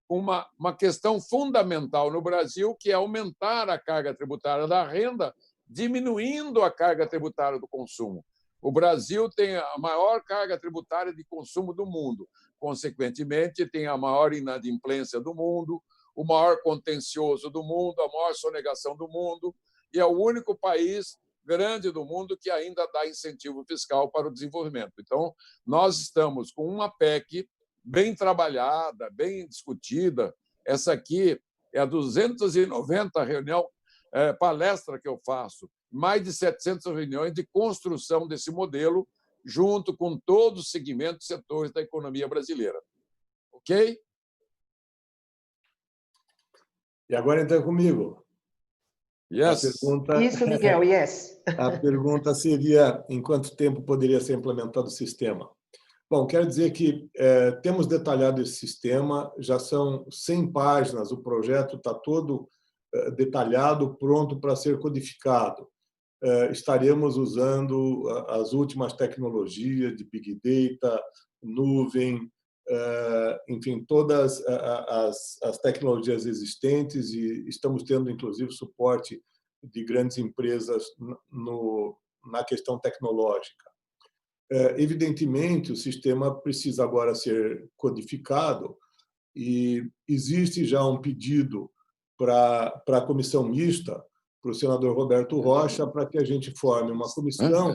uma questão fundamental no Brasil, que é aumentar a carga tributária da renda, diminuindo a carga tributária do consumo. O Brasil tem a maior carga tributária de consumo do mundo, consequentemente, tem a maior inadimplência do mundo, o maior contencioso do mundo, a maior sonegação do mundo, e é o único país grande do mundo que ainda dá incentivo fiscal para o desenvolvimento. Então, nós estamos com uma PEC bem trabalhada, bem discutida. Essa aqui é a 290 palestra que eu faço, mais de 700 reuniões de construção desse modelo, junto com todos os segmentos e setores da economia brasileira. Ok? E agora, então, comigo. Yes. Isso, Miguel, yes. A pergunta seria, em quanto tempo poderia ser implementado o sistema? Bom, quero dizer que temos detalhado esse sistema, já são 100 páginas, o projeto está todo detalhado, pronto para ser codificado. Estaremos usando as últimas tecnologias de Big Data, nuvem, enfim, todas as tecnologias existentes, e estamos tendo, inclusive, suporte de grandes empresas na questão tecnológica. Evidentemente, o sistema precisa agora ser codificado, e existe já um pedido para a comissão mista, para o senador Roberto Rocha, para que a gente forme uma comissão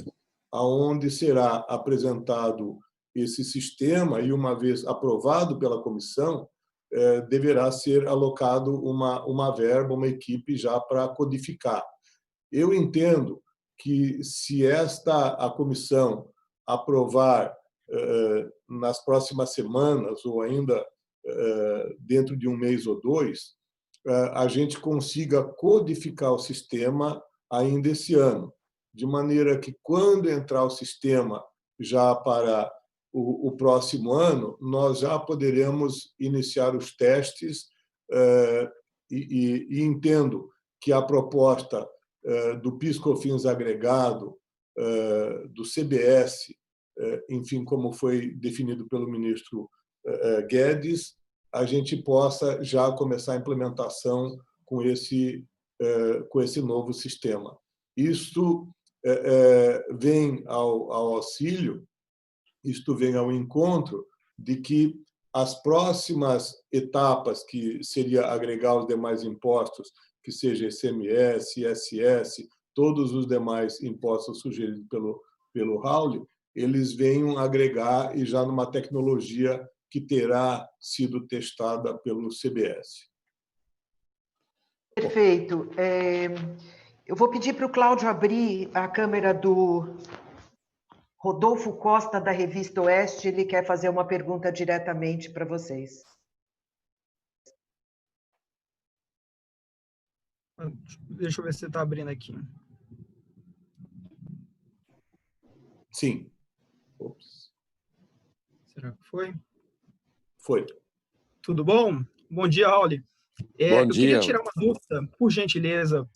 onde será apresentado esse sistema e, uma vez aprovado pela comissão, deverá ser alocado uma verba, uma equipe já para codificar. Eu entendo que, se a comissão aprovar nas próximas semanas, ou ainda dentro de um mês ou dois, a gente consiga codificar o sistema ainda esse ano, de maneira que, quando entrar o sistema já para o próximo ano, nós já poderemos iniciar os testes, e entendo que a proposta do PIS/COFINS agregado, do CBS, enfim, como foi definido pelo ministro Guedes, a gente possa já começar a implementação com esse novo sistema. Isto vem ao auxílio, isto vem ao encontro de que as próximas etapas, que seria agregar os demais impostos, que seja ICMS, ISS, todos os demais impostos sugeridos pelo Raul, eles venham agregar, e já numa tecnologia que terá sido testada pelo CBS. Perfeito. Eu vou pedir para o Cláudio abrir a câmera do Rodolfo Costa, da Revista Oeste. Ele quer fazer uma pergunta diretamente para vocês. Deixa eu ver se você está abrindo aqui. Sim. Ops. Será que foi? Foi. Tudo bom? Bom dia, Raul. Bom eu dia. queria tirar uma dúvida, por gentileza.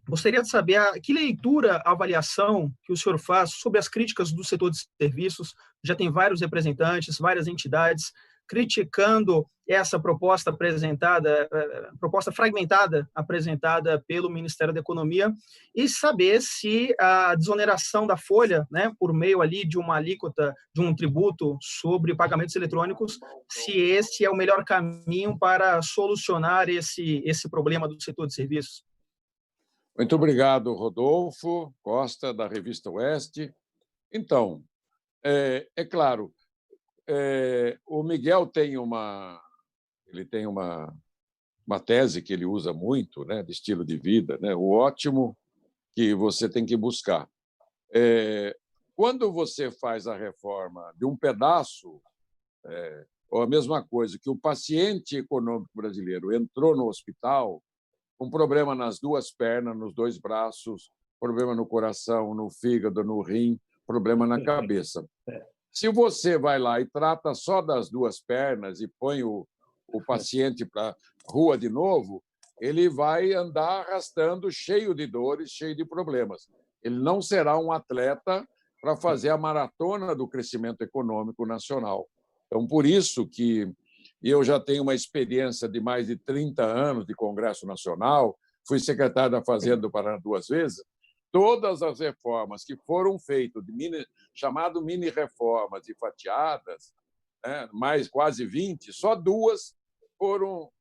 Gostaria de saber que leitura, avaliação que o senhor faz sobre as críticas do setor de serviços. Já tem vários representantes, várias entidades criticando essa proposta apresentada, proposta fragmentada apresentada pelo Ministério da Economia, e saber se a desoneração da folha, né, por meio ali de uma alíquota, de um tributo sobre pagamentos eletrônicos, se esse é o melhor caminho para solucionar esse problema do setor de serviços. Muito obrigado, Rodolfo Costa, da Revista Oeste. Então, é claro, o Miguel tem uma tese que ele usa muito, né, de estilo de vida, né, o ótimo que você tem que buscar. Quando você faz a reforma de um pedaço, ou a mesma coisa, que o paciente econômico brasileiro entrou no hospital com problema nas duas pernas, nos dois braços, problema no coração, no fígado, no rim, problema na cabeça. Se você vai lá e trata só das duas pernas e põe o paciente para a rua de novo, ele vai andar arrastando, cheio de dores, cheio de problemas. Ele não será um atleta para fazer a maratona do crescimento econômico nacional. Então, por isso que eu já tenho uma experiência de mais de 30 anos de Congresso Nacional, fui secretário da Fazenda do Paraná 2 vezes, todas as reformas que foram feitas, chamado mini-reformas e fatiadas, né, mais quase 20, só 2 foram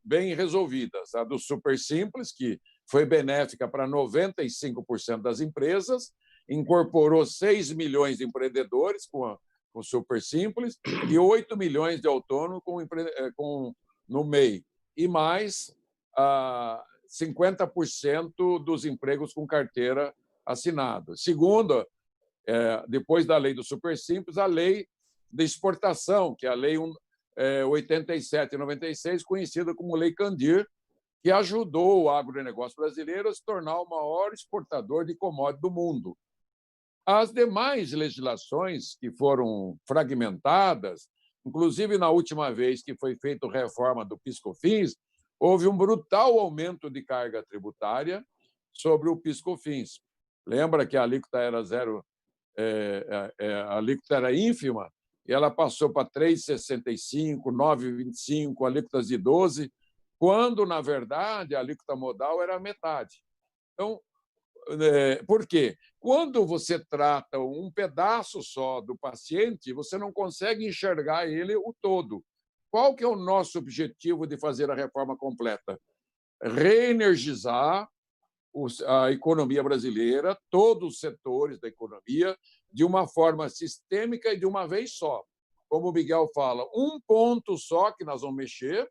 bem resolvidas. A do Super Simples, que foi benéfica para 95% das empresas, incorporou 6 milhões de empreendedores com o Super Simples e 8 milhões de autônomos no MEI, e mais 50% dos empregos com carteira assinada. Segundo, depois da lei do Super Simples, a lei de exportação, que é a lei 87/96, conhecida como Lei Candir, que ajudou o agronegócio brasileiro a se tornar o maior exportador de commodities do mundo. As demais legislações que foram fragmentadas, inclusive na última vez que foi feita a reforma do PIS/COFINS, houve um brutal aumento de carga tributária sobre o PIS/COFINS. Lembra que a alíquota era a alíquota era ínfima, e ela passou para 3,65, 9,25, alíquotas de 12, quando, na verdade, a alíquota modal era a metade. Então, por quê? Quando você trata um pedaço só do paciente, você não consegue enxergar ele o todo. Qual que é o nosso objetivo de fazer a reforma completa? Reenergizar a economia brasileira, todos os setores da economia, de uma forma sistêmica e de uma vez só. Como o Miguel fala, um ponto só que nós vamos mexer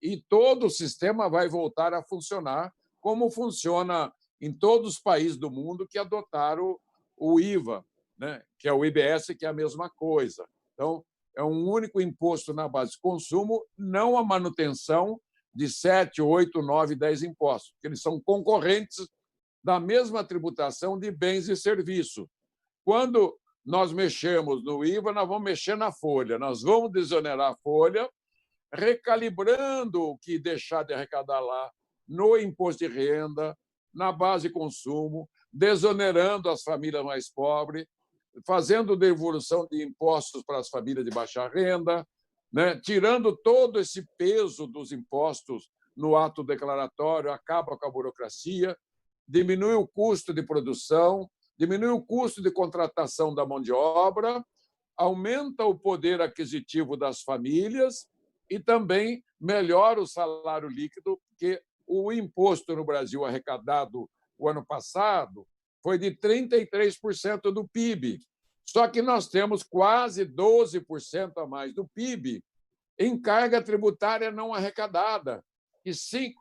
e todo o sistema vai voltar a funcionar como funciona em todos os países do mundo que adotaram o IVA, né? Que é o IBS, que é a mesma coisa. Então, é um único imposto na base de consumo, não a manutenção de 7, 8, 9, 10 impostos, porque eles são concorrentes da mesma tributação de bens e serviços. Quando nós mexemos no IVA, nós vamos mexer na folha, nós vamos desonerar a folha, recalibrando o que deixar de arrecadar lá no imposto de renda, na base de consumo, desonerando as famílias mais pobres, fazendo devolução de impostos para as famílias de baixa renda, né? Tirando todo esse peso dos impostos no ato declaratório, acaba com a burocracia, diminui o custo de produção, diminui o custo de contratação da mão de obra, aumenta o poder aquisitivo das famílias e também melhora o salário líquido, porque o imposto no Brasil arrecadado o ano passado foi de 33% do PIB. Só que nós temos quase 12% a mais do PIB em carga tributária não arrecadada e 7%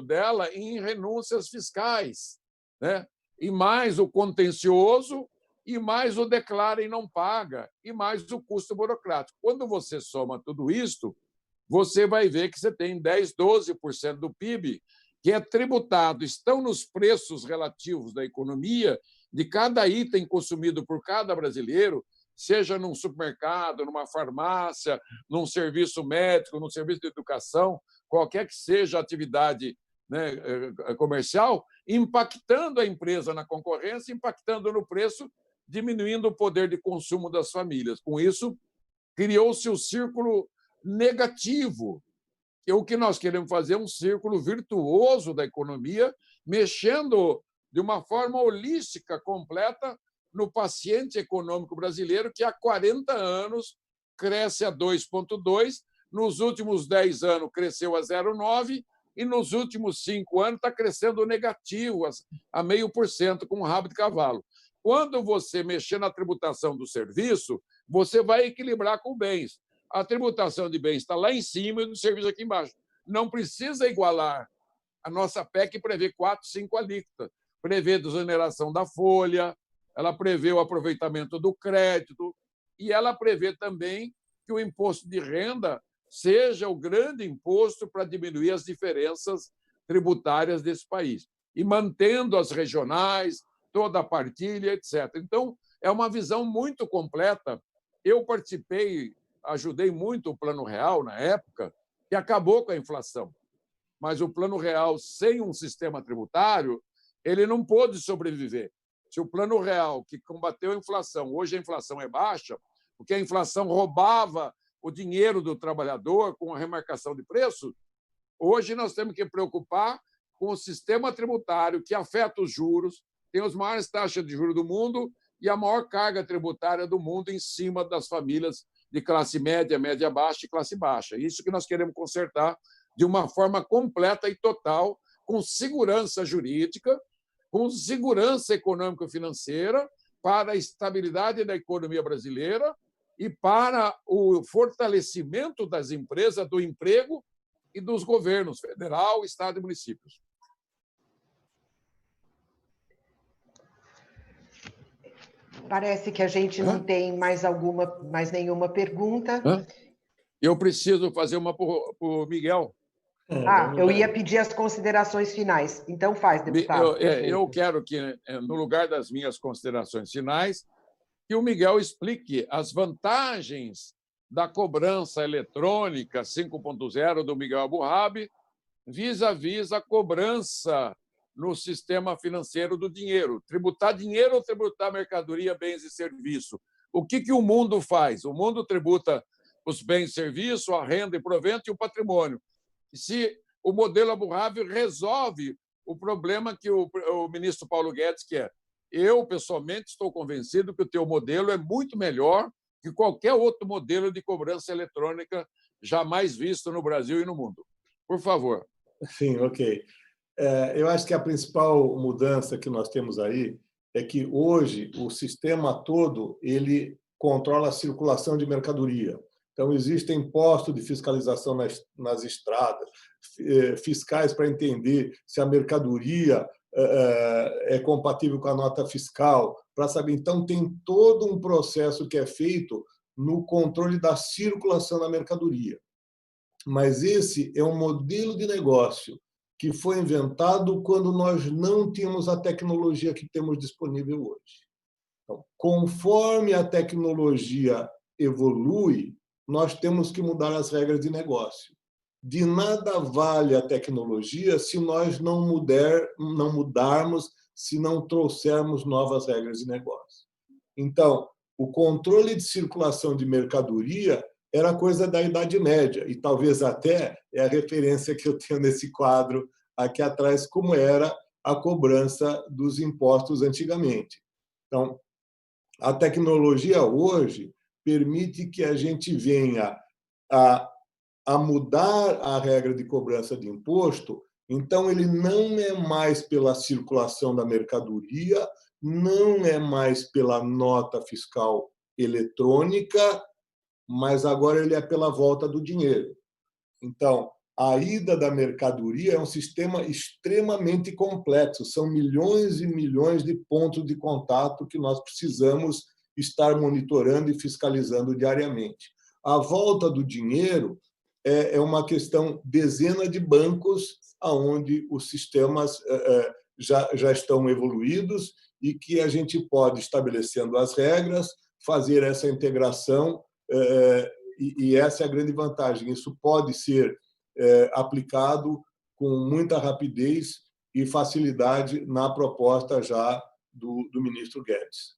dela em renúncias fiscais, né? E mais o contencioso, e mais o declara e não paga, e mais o custo burocrático. Quando você soma tudo isso, você vai ver que você tem 10%, 12% do PIB que é tributado, estão nos preços relativos da economia de cada item consumido por cada brasileiro, seja num supermercado, numa farmácia, num serviço médico, num serviço de educação, qualquer que seja a atividade, né, comercial, impactando a empresa na concorrência, impactando no preço, diminuindo o poder de consumo das famílias. Com isso, criou-se o círculo negativo. E o que nós queremos fazer é um círculo virtuoso da economia, mexendo de uma forma holística, completa, no paciente econômico brasileiro, que há 40 anos cresce a 2,2%, nos últimos 10 anos cresceu a 0,9%, e nos últimos 5 anos está crescendo negativo, a 0,5%, com um rabo de cavalo. Quando você mexer na tributação do serviço, você vai equilibrar com bens. A tributação de bens está lá em cima e do serviço aqui embaixo. Não precisa igualar. A nossa PEC prevê 4, 5 alíquotas. Prevê desoneração da folha, ela prevê o aproveitamento do crédito e ela prevê também que o imposto de renda seja o grande imposto para diminuir as diferenças tributárias desse país, e mantendo as regionais, toda a partilha, etc. Então, é uma visão muito completa. Eu participei, ajudei muito o Plano Real, na época, que acabou com a inflação. Mas o Plano Real, sem um sistema tributário, ele não pôde sobreviver. Se o Plano Real, que combateu a inflação, hoje a inflação é baixa, porque a inflação roubava o dinheiro do trabalhador com a remarcação de preço, hoje nós temos que preocupar com o sistema tributário que afeta os juros, tem as maiores taxas de juros do mundo e a maior carga tributária do mundo em cima das famílias de classe média, média baixa e classe baixa. Isso que nós queremos consertar de uma forma completa e total, com segurança jurídica, com segurança econômico-financeira, para a estabilidade da economia brasileira e para o fortalecimento das empresas, do emprego e dos governos federal, estado e municípios. Parece que a gente não tem mais nenhuma pergunta. Eu preciso fazer uma para o Miguel. Eu ia pedir as considerações finais. Então faz, deputado. Eu quero que, no lugar das minhas considerações finais, que o Miguel explique as vantagens da cobrança eletrônica 5.0 do Miguel Abuhab vis-à-vis a cobrança no sistema financeiro do dinheiro. Tributar dinheiro ou tributar mercadoria, bens e serviço? O que o mundo faz? O mundo tributa os bens e serviços, a renda e provento e o patrimônio. Se o modelo Abuhab resolve o problema que o ministro Paulo Guedes quer. Eu, pessoalmente, estou convencido que o teu modelo é muito melhor que qualquer outro modelo de cobrança eletrônica jamais visto no Brasil e no mundo. Por favor. Sim, ok. Eu acho que a principal mudança que nós temos aí é que hoje o sistema todo ele controla a circulação de mercadoria. Então, existem postos de fiscalização nas estradas, fiscais para entender se a mercadoria é compatível com a nota fiscal, para saber. Então, tem todo um processo que é feito no controle da circulação da mercadoria. Mas esse é um modelo de negócio que foi inventado quando nós não tínhamos a tecnologia que temos disponível hoje. Então, conforme a tecnologia evolui, nós temos que mudar as regras de negócio. De nada vale a tecnologia se nós não mudarmos, se não trouxermos novas regras de negócio. Então, o controle de circulação de mercadoria era coisa da Idade Média, e talvez até é a referência que eu tenho nesse quadro aqui atrás, como era a cobrança dos impostos antigamente. Então, a tecnologia hoje permite que a gente venha a mudar a regra de cobrança de imposto. Então, ele não é mais pela circulação da mercadoria, não é mais pela nota fiscal eletrônica, mas agora ele é pela volta do dinheiro. Então, a ida da mercadoria é um sistema extremamente complexo, são milhões e milhões de pontos de contato que nós precisamos estar monitorando e fiscalizando diariamente. A volta do dinheiro é uma questão dezena de bancos onde os sistemas já estão evoluídos e que a gente pode, estabelecendo as regras, fazer essa integração, e essa é a grande vantagem. Isso pode ser aplicado com muita rapidez e facilidade na proposta já do ministro Guedes.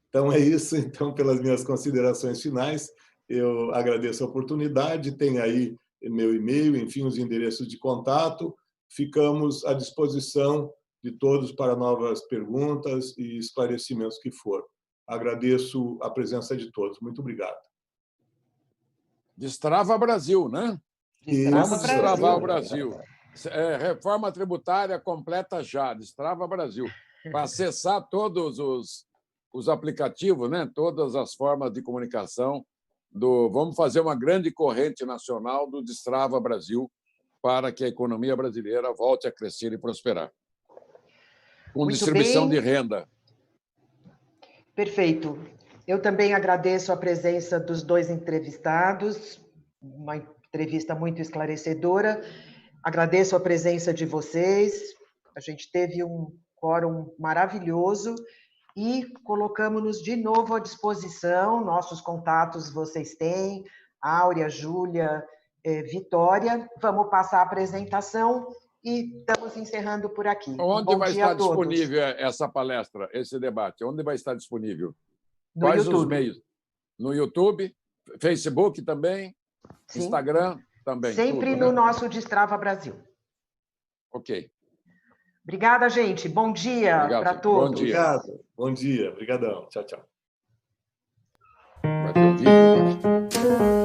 Então, é isso. Então, pelas minhas considerações finais, eu agradeço a oportunidade, tem aí meu e-mail, enfim, os endereços de contato. Ficamos à disposição de todos para novas perguntas e esclarecimentos que for. Agradeço a presença de todos. Muito obrigado. Destrava Brasil, né? Vamos destravar o Brasil. Reforma tributária completa já, destrava Brasil. Para acessar todos os aplicativos, né? Todas as formas de comunicação. Vamos fazer uma grande corrente nacional do Destrava Brasil para que a economia brasileira volte a crescer e prosperar. Com Muito distribuição bem. de renda. Perfeito. Eu também agradeço a presença dos dois entrevistados, uma entrevista muito esclarecedora. Agradeço a presença de vocês. A gente teve um quórum maravilhoso e colocamos-nos de novo à disposição. Nossos contatos vocês têm, Áurea, Júlia, Vitória. Vamos passar a apresentação e estamos encerrando por aqui. Onde vai estar disponível essa palestra, esse debate? Onde vai estar disponível? Quais os meios? No YouTube, Facebook também, sim. Instagram também. Sempre tudo, no nosso Destrava Brasil. Ok. Obrigada, gente. Bom dia para todos. Bom dia. Obrigado. Bom dia. Obrigadão. Tchau, tchau. Vai ter um vídeo.